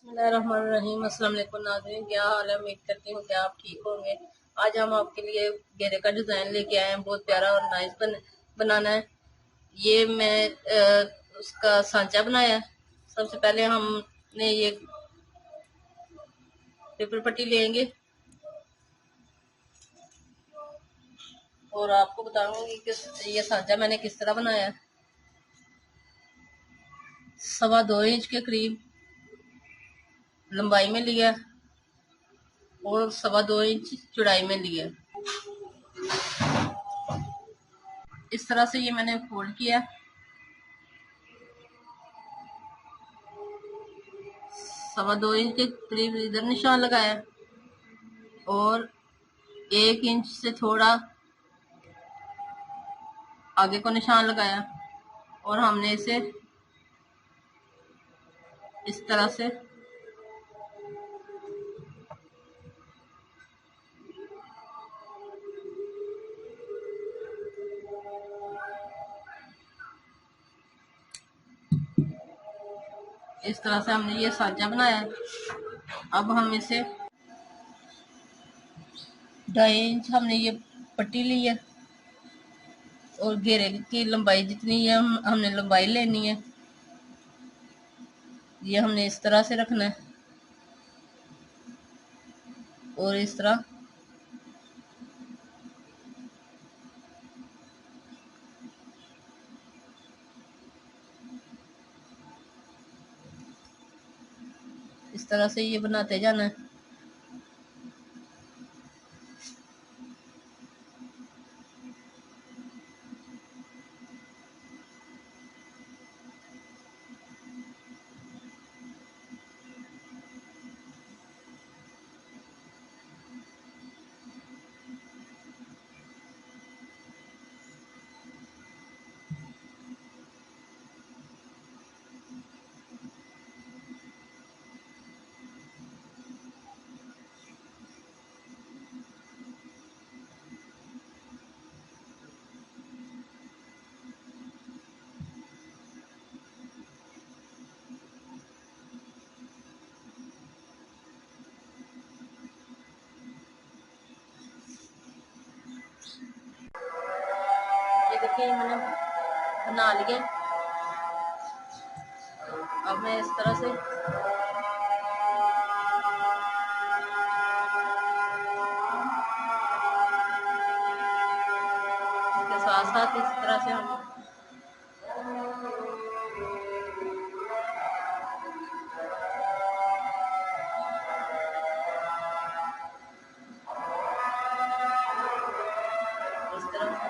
बिस्मिल्लाहिर्रहमानिर्रहीम। अस्सलाम वालेकुम नाज़रीन, क्या हाल है? उम्मीद करती हूँ कि आप ठीक होंगे। आज हम आपके लिए घेरे का डिज़ाइन लेके आए हैं। बहुत प्यारा और नाइस बनाना है। ये मैं उसका सांचा बनाया है। सबसे पहले हमने ये पेपर पट्टी लेंगे और आपको बताऊंगी कि ये सांचा मैंने किस तरह बनाया है। 2.25 इंच के करीब लंबाई में लिया और 2.25 इंच चौड़ाई में लिया। इस तरह से ये मैंने फोल्ड किया। 2.25 इंच के करीब इधर निशान लगाया और 1 इंच से थोड़ा आगे को निशान लगाया और हमने इसे इस तरह से हमने ये सांचा बनाया। अब हम इसे 2.5 इंच हमने ये पट्टी ली है और घेरे की लंबाई जितनी है हमने लंबाई लेनी है। ये हमने इस तरह से रखना है और इस तरह से ये बनाते जाना है। ये देखिए मैंने बना लिया। अब मैं इस तरह से इसके साथ साथ इस तरह से हम इस तरह से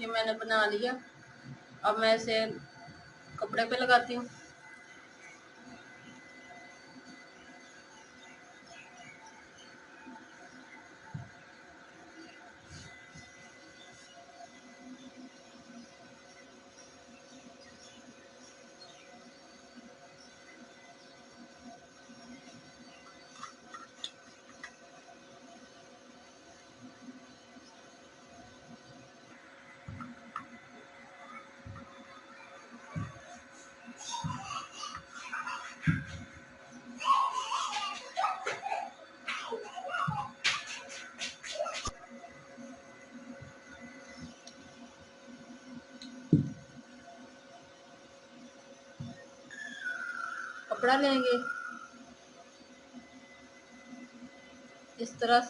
ये मैंने बना लिया। अब मैं इसे कपड़े पे लगाती हूँ। कपड़ा लेंगे इस तरह।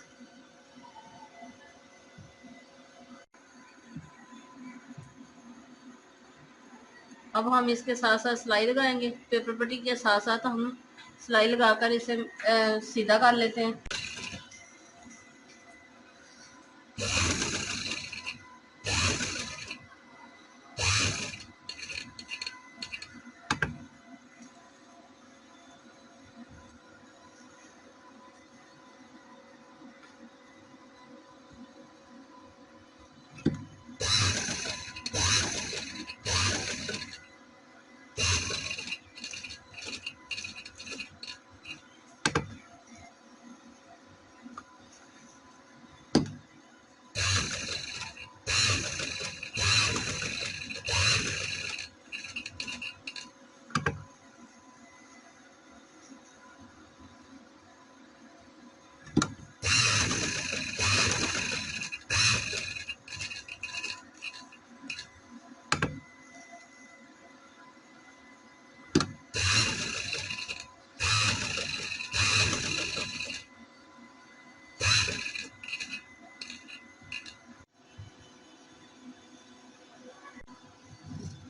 अब हम इसके साथ साथ सिलाई लगाएंगे। पेपर पट्टी के साथ साथ हम सिलाई लगाकर इसे सीधा कर लेते हैं।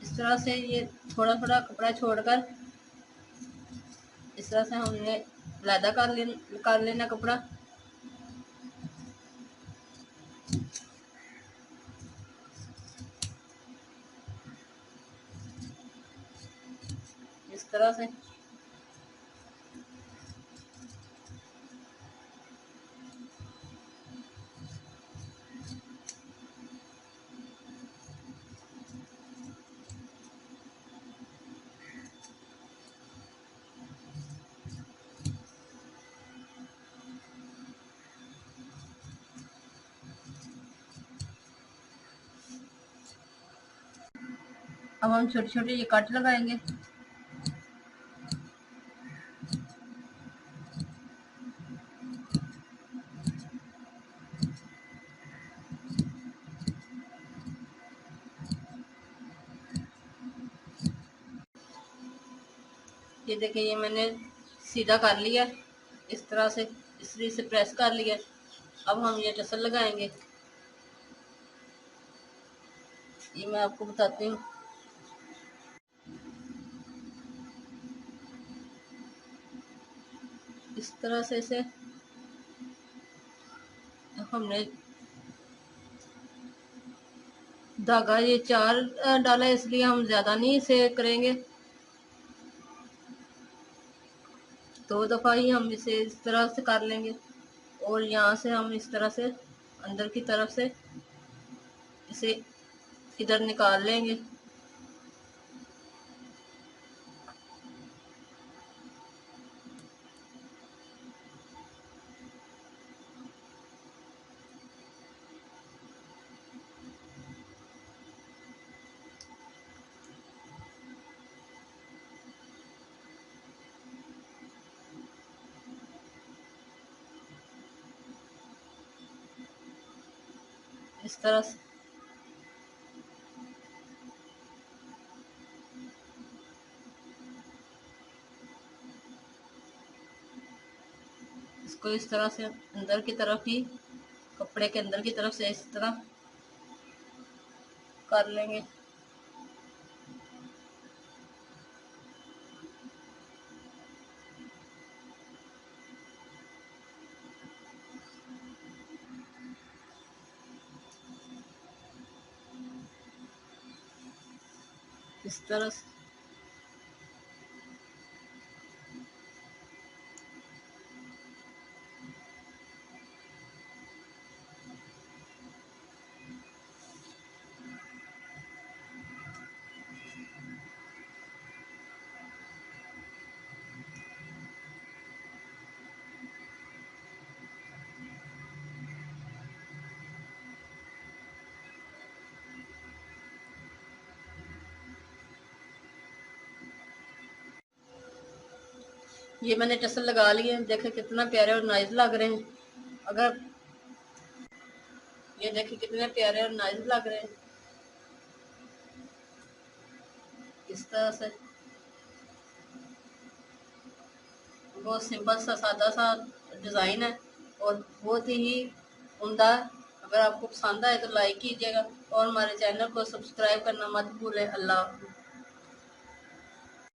इस तरह से ये थोड़ा थोड़ा कपड़ा छोड़कर इस तरह से हमने अलहदा कर लेना कपड़ा। इस तरह से अब हम छोटे छोटे ये कट लगाएंगे। ये देखिए, ये मैंने सीधा कर लिया इस तरह से, इस से प्रेस कर लिया। अब हम ये टसल लगाएंगे। ये मैं आपको बताती हूँ। इस तरह से इसे हमने धागा ये 4 डाला, इसलिए हम ज्यादा नहीं इसे करेंगे। 2 दफा ही हम इसे इस तरह से कर लेंगे और यहाँ से हम इस तरह से अंदर की तरफ से इसे इधर निकाल लेंगे। इस तरह से इसको इस तरह से अंदर की तरफ ही, कपड़े के अंदर की तरफ से इस तरह कर लेंगे। इस तरह से ये मैंने टसल लगा लिए। देखे कितना प्यारे और नाइस लग रहे हैं। अगर ये देखे कितने प्यारे और नाइस लग रहे हैं इस तरह से। बहुत सिंपल सा सादा सा डिज़ाइन है और बहुत ही उम्दा। अगर आपको पसंद आए तो लाइक कीजिएगा और हमारे चैनल को सब्सक्राइब करना मत भूलें। अल्लाह।